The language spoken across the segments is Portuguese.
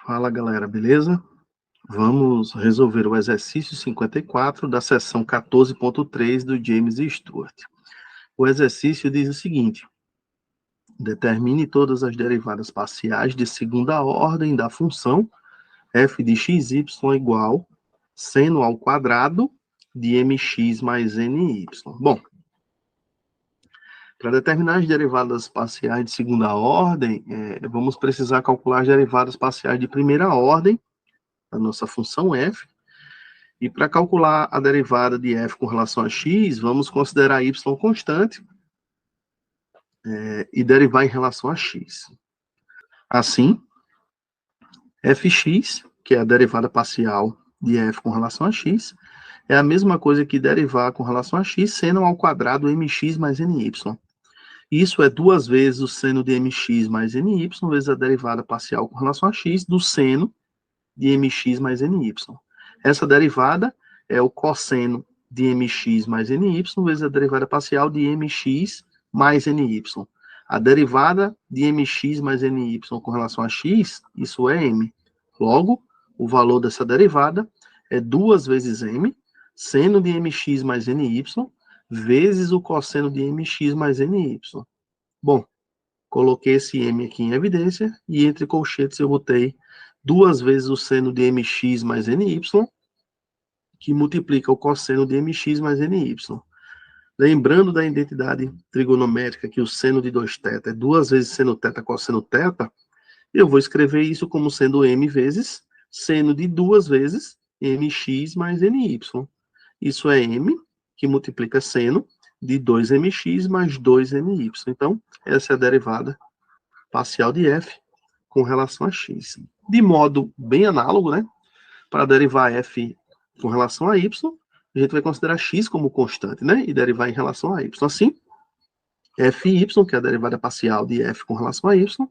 Fala galera, beleza? Vamos resolver o exercício 54 da seção 14.3 do James e Stewart. O exercício diz o seguinte: determine todas as derivadas parciais de segunda ordem da função f de xy igual seno ao quadrado de mx mais ny. Bom, para determinar as derivadas parciais de segunda ordem, vamos precisar calcular as derivadas parciais de primeira ordem da nossa função f. E para calcular a derivada de f com relação a x, vamos considerar y constante e derivar em relação a x. Assim, fx, que é a derivada parcial de f com relação a x, é a mesma coisa que derivar com relação a x seno ao quadrado mx mais ny. Isso é duas vezes o seno de mx mais ny vezes a derivada parcial com relação a x do seno de mx mais ny. Essa derivada é o cosseno de mx mais ny vezes a derivada parcial de mx mais ny. A derivada de mx mais ny com relação a x, isso é m. Logo, o valor dessa derivada é duas vezes m, seno de mx mais ny, vezes o cosseno de mx mais ny. Bom, coloquei esse m aqui em evidência, e entre colchetes eu botei duas vezes o seno de mx mais ny, que multiplica o cosseno de mx mais ny. Lembrando da identidade trigonométrica que o seno de 2θ é duas vezes seno θ cosseno θ, eu vou escrever isso como sendo m vezes seno de duas vezes mx mais ny. Isso é m, que multiplica seno de 2mx mais 2ny. Então, essa é a derivada parcial de f com relação a x. De modo bem análogo, né? Para derivar f com relação a y, a gente vai considerar x como constante, né? E derivar em relação a y. Assim, fy, que é a derivada parcial de f com relação a y,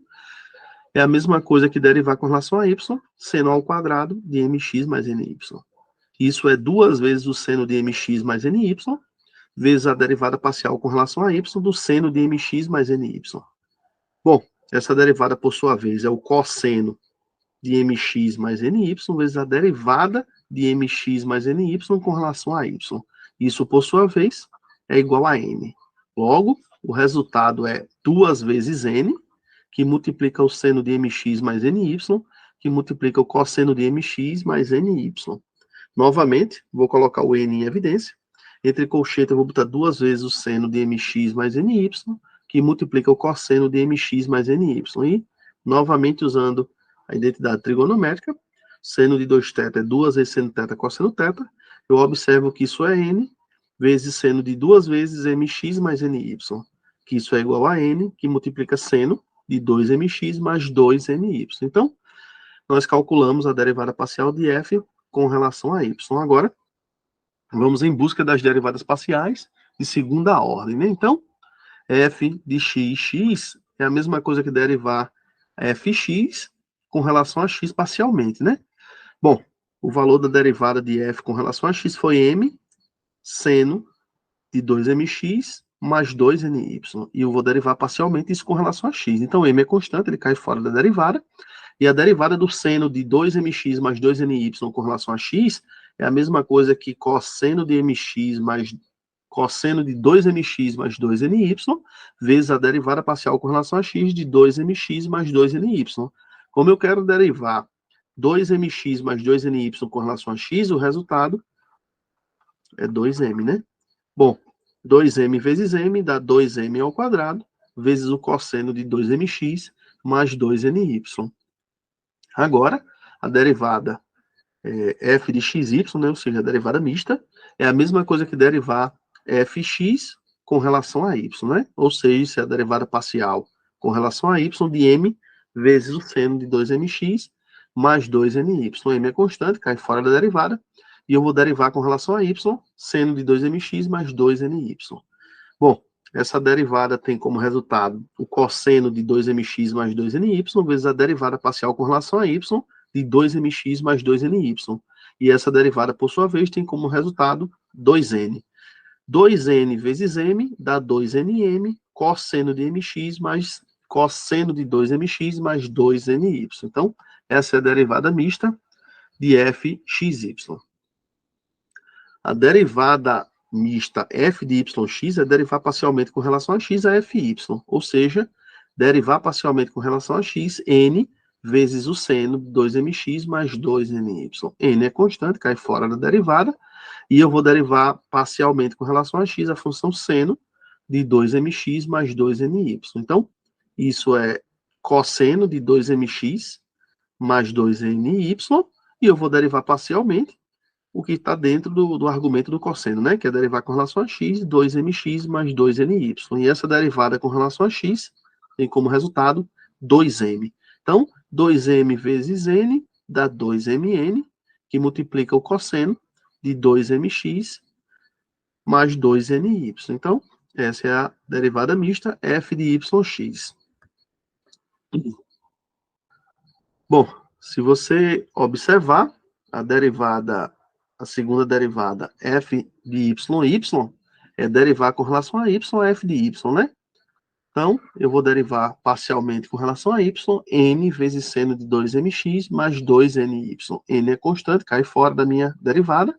é a mesma coisa que derivar com relação a y, seno ao quadrado de mx mais ny. Isso é duas vezes o seno de mx mais ny, vezes a derivada parcial com relação a y do seno de mx mais ny. Bom, essa derivada, por sua vez, é o cosseno de mx mais ny, vezes a derivada de mx mais ny com relação a y. Isso, por sua vez, é igual a n. Logo, o resultado é duas vezes n, que multiplica o seno de mx mais ny, que multiplica o cosseno de mx mais ny. Novamente, vou colocar o n em evidência. Entre colchete, eu vou botar duas vezes o seno de mx mais ny, que multiplica o cosseno de mx mais ny. E, novamente, usando a identidade trigonométrica, seno de 2θ é duas vezes seno θ cosseno θ, eu observo que isso é n, vezes seno de duas vezes mx mais ny, que isso é igual a n, que multiplica seno de 2mx mais 2ny. Então, nós calculamos a derivada parcial de f com relação a y. Agora, vamos em busca das derivadas parciais de segunda ordem, né? Então, f de x é a mesma coisa que derivar fx com relação a x parcialmente, né? Bom, o valor da derivada de f com relação a x foi m, seno de 2mx mais 2ny. E eu vou derivar parcialmente isso com relação a x. Então, m é constante, ele cai fora da derivada. E a derivada do seno de 2mx mais 2ny com relação a x é a mesma coisa que cosseno de mx mais cosseno de 2mx mais 2ny, vezes a derivada parcial com relação a x de 2mx mais 2ny. Como eu quero derivar 2mx mais 2ny com relação a x, o resultado é 2m, né? Bom, 2m vezes m dá 2m ao quadrado, vezes o cosseno de 2mx mais 2ny. Agora, a derivada f de xy, né, ou seja, a derivada mista, é a mesma coisa que derivar fx com relação a y, né? Ou seja, isso é a derivada parcial com relação a y de m vezes o seno de 2mx mais 2ny. M é constante, cai fora da derivada, e eu vou derivar com relação a y, seno de 2mx mais 2ny. Bom, essa derivada tem como resultado o cosseno de 2mx mais 2ny, vezes a derivada parcial com relação a y de 2mx mais 2ny. E essa derivada, por sua vez, tem como resultado 2n. 2n vezes m dá 2nm, cosseno de mx mais cosseno de 2mx mais 2ny. Então, Essa é a derivada mista de fxy. A derivada mista f de yx é derivar parcialmente com relação a x a fy, ou seja, derivar parcialmente com relação a x, n vezes o seno de 2mx mais 2ny. N é constante, cai fora da derivada, e eu vou derivar parcialmente com relação a x a função seno de 2mx mais 2ny. Então, isso é cosseno de 2mx mais 2ny, e eu vou derivar parcialmente o que está dentro do argumento do cosseno, né? Que é derivar com relação a x, 2mx mais 2ny. E essa derivada com relação a x tem como resultado 2m. Então, 2m vezes n dá 2mn, que multiplica o cosseno de 2mx mais 2ny. Então, essa é a derivada mista f de yx. Bom, se você observar a derivada, a segunda derivada f de y é derivar com relação a y f de y, né? Então, eu vou derivar parcialmente com relação a y, n vezes seno de 2mx mais 2ny. N é constante, cai fora da minha derivada.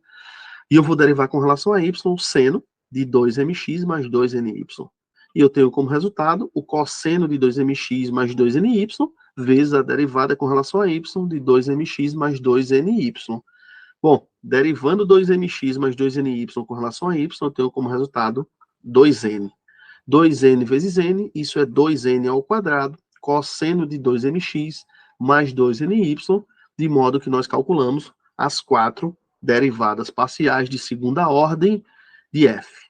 E eu vou derivar com relação a y o seno de 2mx mais 2ny. E eu tenho como resultado o cosseno de 2mx mais 2ny vezes a derivada com relação a y de 2mx mais 2ny. Bom, derivando 2mx mais 2ny com relação a y, eu tenho como resultado 2n. 2n vezes n, isso é 2n ao quadrado, cosseno de 2mx mais 2ny, de modo que nós calculamos as 4 derivadas parciais de segunda ordem de f.